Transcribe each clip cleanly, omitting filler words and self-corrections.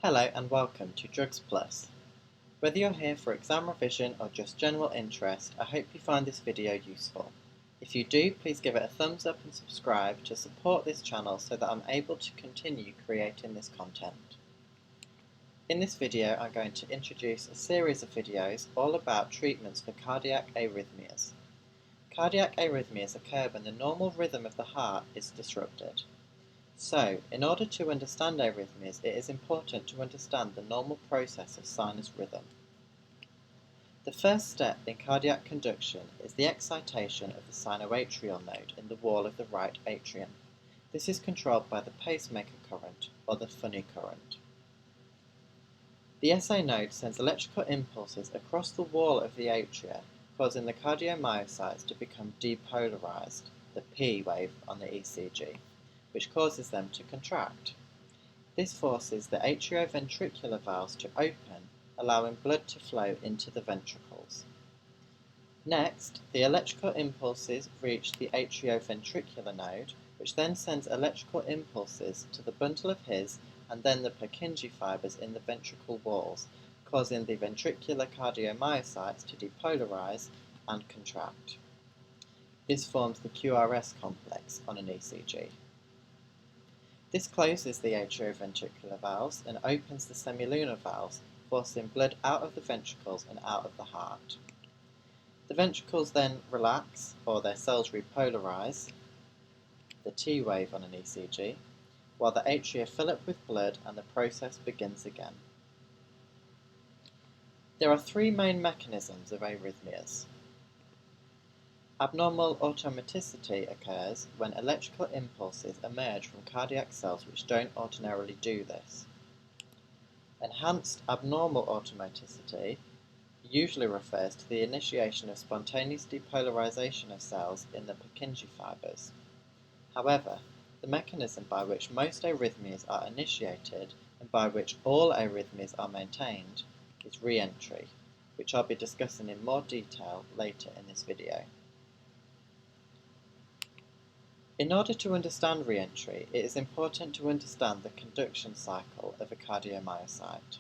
Hello and welcome to DrugsPlus. Whether you're here for exam revision or just general interest, I hope you find this video useful. If you do, please give it a thumbs up and subscribe to support this channel so that I'm able to continue creating this content. In this video, I'm going to introduce a series of videos all about treatments for cardiac arrhythmias. Cardiac arrhythmias occur when the normal rhythm of the heart is disrupted. So, in order to understand arrhythmias, it is important to understand the normal process of sinus rhythm. The first step in cardiac conduction is the excitation of the sinoatrial node in the wall of the right atrium. This is controlled by the pacemaker current, or the funny current. The SA node sends electrical impulses across the wall of the atria, causing the cardiomyocytes to become depolarized, the P wave on the ECG, which causes them to contract. This forces the atrioventricular valves to open, allowing blood to flow into the ventricles. Next, the electrical impulses reach the atrioventricular node, which then sends electrical impulses to the bundle of His and then the Purkinje fibers in the ventricle walls, causing the ventricular cardiomyocytes to depolarize and contract. This forms the QRS complex on an ECG. This closes the atrioventricular valves and opens the semilunar valves, forcing blood out of the ventricles and out of the heart. The ventricles then relax, or their cells repolarize, the T wave on an ECG, while the atria fill up with blood and the process begins again. There are three main mechanisms of arrhythmias. Abnormal automaticity occurs when electrical impulses emerge from cardiac cells which don't ordinarily do this. Enhanced abnormal automaticity usually refers to the initiation of spontaneous depolarization of cells in the Purkinje fibers. However, the mechanism by which most arrhythmias are initiated and by which all arrhythmias are maintained is reentry, which I'll be discussing in more detail later in this video. In order to understand reentry, it is important to understand the conduction cycle of a cardiomyocyte.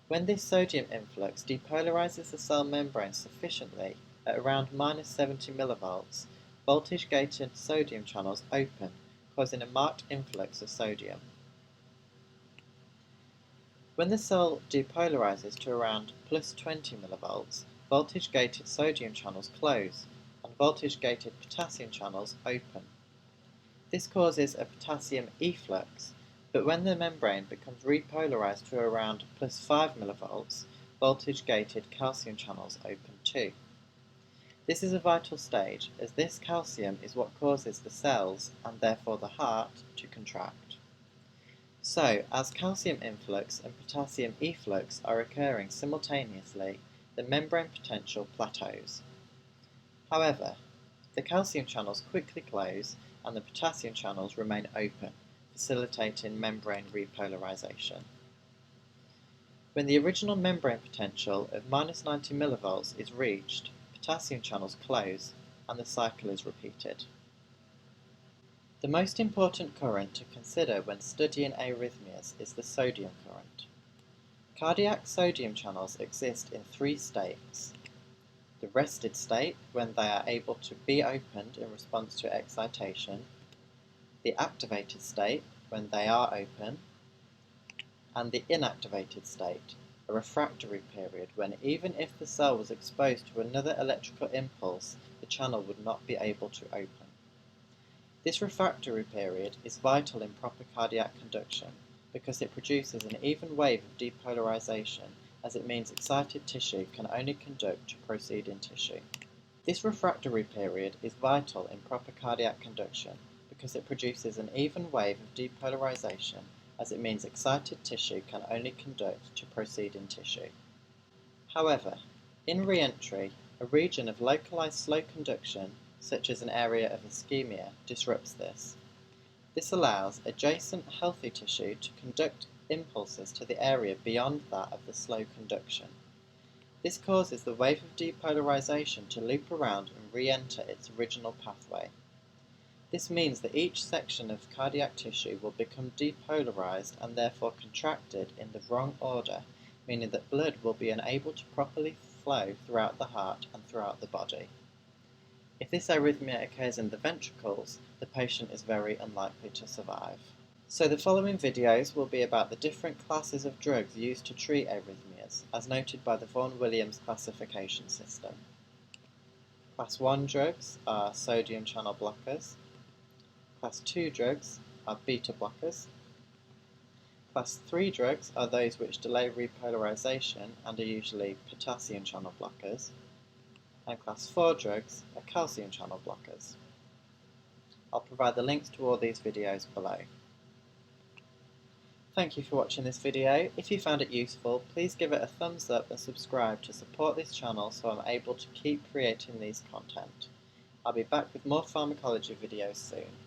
When this sodium influx depolarizes the cell membrane sufficiently, at around -70 mV, voltage-gated sodium channels open, causing a marked influx of sodium. When the cell depolarizes to around +20 mV, voltage-gated sodium channels close, and voltage-gated potassium channels open. This causes a potassium efflux, but when the membrane becomes repolarized to around +5 mV, voltage-gated calcium channels open too. This is a vital stage, as this calcium is what causes the cells, and therefore the heart, to contract. So, as calcium influx and potassium efflux are occurring simultaneously, the membrane potential plateaus. However, the calcium channels quickly close and the potassium channels remain open, facilitating membrane repolarization. When the original membrane potential of -90 mV is reached, potassium channels close and the cycle is repeated. The most important current to consider when studying arrhythmias is the sodium current. Cardiac sodium channels exist in three states: the rested state, when they are able to be opened in response to excitation, the activated state, when they are open, and the inactivated state, a refractory period when even if the cell was exposed to another electrical impulse, the channel would not be able to open. This refractory period is vital in proper cardiac conduction because it produces an even wave of depolarization, as it means excited tissue can only conduct to proceeding tissue. This refractory period is vital in proper cardiac conduction because it produces an even wave of depolarization, as it means excited tissue can only conduct to proceeding tissue. However, in reentry, a region of localized slow conduction, such as an area of ischemia, disrupts this. This allows adjacent healthy tissue to conduct impulses to the area beyond that of the slow conduction. This causes the wave of depolarization to loop around and re-enter its original pathway. This means that each section of cardiac tissue will become depolarized and therefore contracted in the wrong order, meaning that blood will be unable to properly flow throughout the heart and throughout the body. If this arrhythmia occurs in the ventricles, the patient is very unlikely to survive. So the following videos will be about the different classes of drugs used to treat arrhythmias, as noted by the vaughan-williams classification system. Class 1 drugs are sodium channel blockers. Class 2 drugs are beta blockers. Class 3 drugs are those which delay repolarization and are usually potassium channel blockers. And Class 4 drugs are calcium channel blockers. I'll provide the links to all these videos below. Thank you for watching this video. If you found it useful, please give it a thumbs up and subscribe to support this channel so I'm able to keep creating these content. I'll be back with more pharmacology videos soon.